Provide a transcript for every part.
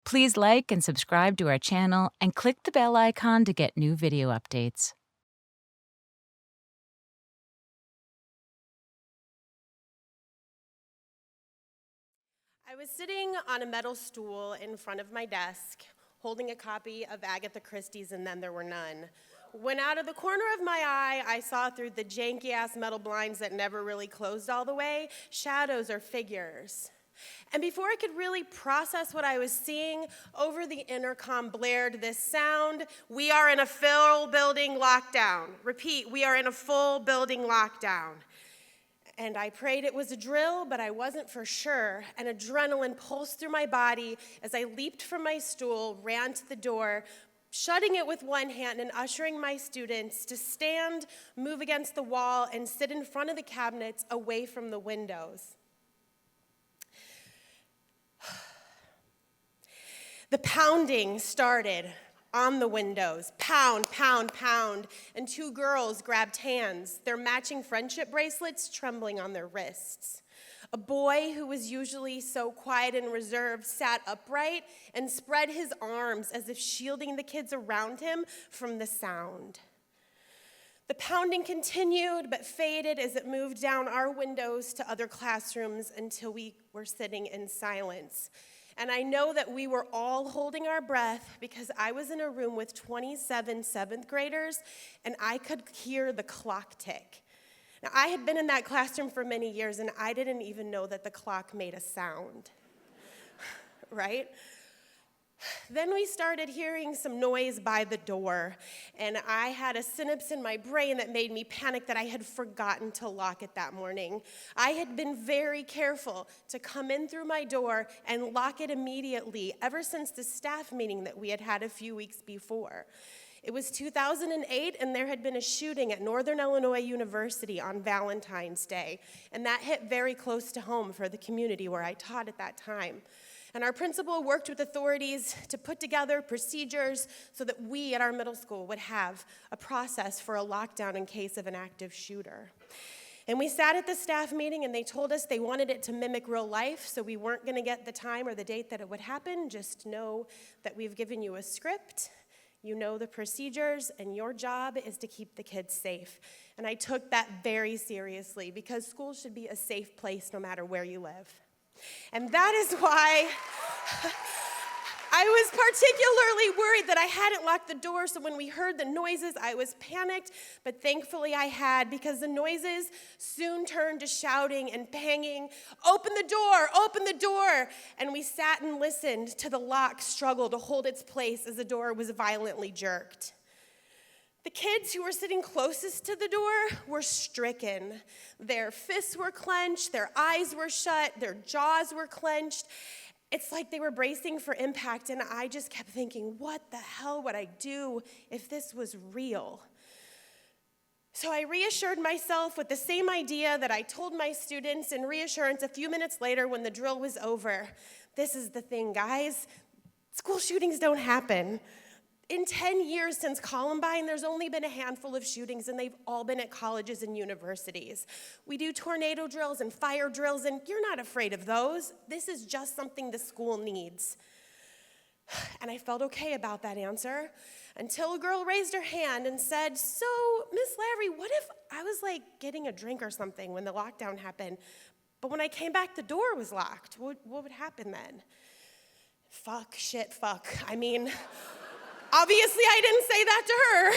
Please like and subscribe to our channel and click the bell icon to get new video updates. I was sitting on a metal stool in front of my desk, holding a copy of Agatha Christie's And Then There Were None, when out of the corner of my eye, I saw through the janky-ass metal blinds that never really closed all the way, shadows or figures. And before I could really process what I was seeing, over the intercom blared this sound: "We are in a full building lockdown." Repeat, "We are in a full building lockdown." And I prayed it was a drill, but I wasn't for sure, and adrenaline pulsed through my body as I leaped from my stool, ran to the door, shutting it with one hand and ushering my students to stand, move against the wall, and sit in front of the cabinets away from the windows. The pounding started on the windows. Pound, pound, pound. And two girls grabbed hands, their matching friendship bracelets trembling on their wrists. A boy who was usually so quiet and reserved sat upright and spread his arms as if shielding the kids around him from the sound. The pounding continued but faded as it moved down our windows to other classrooms until we were sitting in silence. And I know that we were all holding our breath because I was in a room with 27 seventh graders and I could hear the clock tick. Now, I had been in that classroom for many years and I didn't even know that the clock made a sound, right? Then we started hearing some noise by the door, and I had a synapse in my brain that made me panic that I had forgotten to lock it that morning. I had been very careful to come in through my door and lock it immediately ever since the staff meeting that we had had a few weeks before. It was 2008, and there had been a shooting at Northern Illinois University on Valentine's Day, and that hit very close to home for the community where I taught at that time. And our principal worked with authorities to put together procedures so that we at our middle school would have a process for a lockdown in case of an active shooter. And we sat at the staff meeting and they told us they wanted it to mimic real life, so we weren't gonna get the time or the date that it would happen. Just know that we've given you a script, you know the procedures, and your job is to keep the kids safe. And I took that very seriously because school should be a safe place no matter where you live. And that is why I was particularly worried that I hadn't locked the door, so when we heard the noises, I was panicked, but thankfully I had, because the noises soon turned to shouting and banging. "Open the door, open the door!" And we sat and listened to the lock struggle to hold its place as the door was violently jerked. The kids who were sitting closest to the door were stricken. Their fists were clenched, their eyes were shut, their jaws were clenched. It's like they were bracing for impact, and I just kept thinking, what the hell would I do if this was real? So I reassured myself with the same idea that I told my students in reassurance a few minutes later when the drill was over. This is the thing, guys. School shootings don't happen. In 10 years since Columbine, there's only been a handful of shootings, and they've all been at colleges and universities. We do tornado drills and fire drills, and you're not afraid of those. This is just something the school needs. And I felt okay about that answer until a girl raised her hand and said, "So, Miss Lavery, what if I was getting a drink or something when the lockdown happened, but when I came back, the door was locked? What would happen then?" Fuck, shit, fuck. I mean, obviously, I didn't say that to her.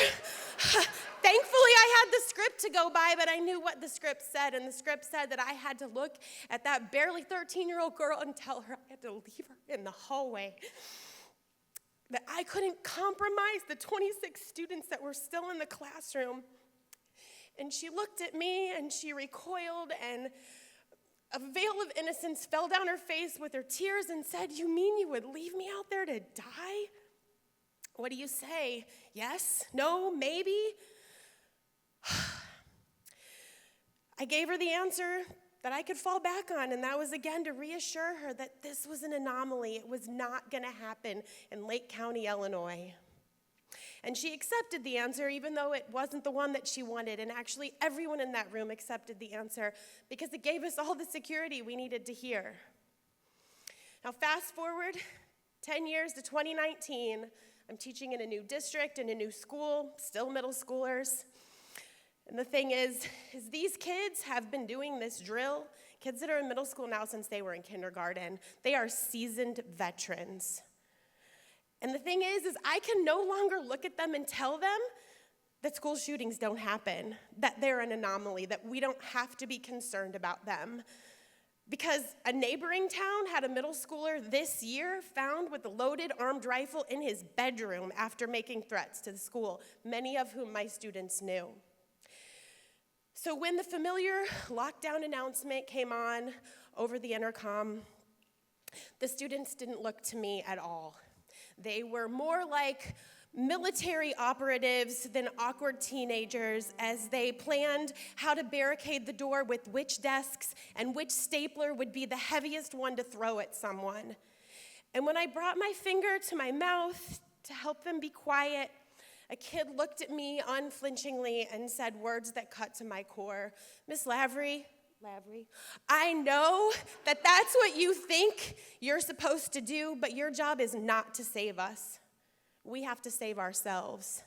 Thankfully, I had the script to go by, but I knew what the script said, and the script said that I had to look at that barely 13-year-old girl and tell her I had to leave her in the hallway, that I couldn't compromise the 26 students that were still in the classroom. And she looked at me, and she recoiled, and a veil of innocence fell down her face with her tears and said, "You mean you would leave me out there to die? What do you say? Yes? No? Maybe?" I gave her the answer that I could fall back on, and that was again to reassure her that this was an anomaly. It was not going to happen in Lake County, Illinois. And she accepted the answer, even though it wasn't the one that she wanted. And actually, everyone in that room accepted the answer because it gave us all the security we needed to hear. Now, fast forward 10 years to 2019, I'm teaching in a new district, in a new school, still middle schoolers. And the thing is these kids have been doing this drill, kids that are in middle school now since they were in kindergarten. They are seasoned veterans. And the thing is I can no longer look at them and tell them that school shootings don't happen, that they're an anomaly, that we don't have to be concerned about them. Because a neighboring town had a middle schooler this year found with a loaded armed rifle in his bedroom after making threats to the school, many of whom my students knew. So when the familiar lockdown announcement came on over the intercom, the students didn't look to me at all. They were more like military operatives than awkward teenagers as they planned how to barricade the door with which desks and which stapler would be the heaviest one to throw at someone. And when I brought my finger to my mouth to help them be quiet, a kid looked at me unflinchingly and said words that cut to my core. Miss Lavery, I know that that's what you think you're supposed to do, but your job is not to save us. We have to save ourselves.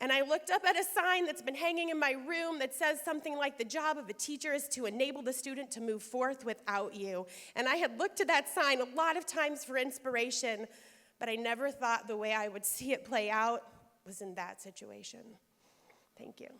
And I looked up at a sign that's been hanging in my room that says something like, the job of a teacher is to enable the student to move forth without you. And I had looked to that sign a lot of times for inspiration, but I never thought the way I would see it play out was in that situation. Thank you.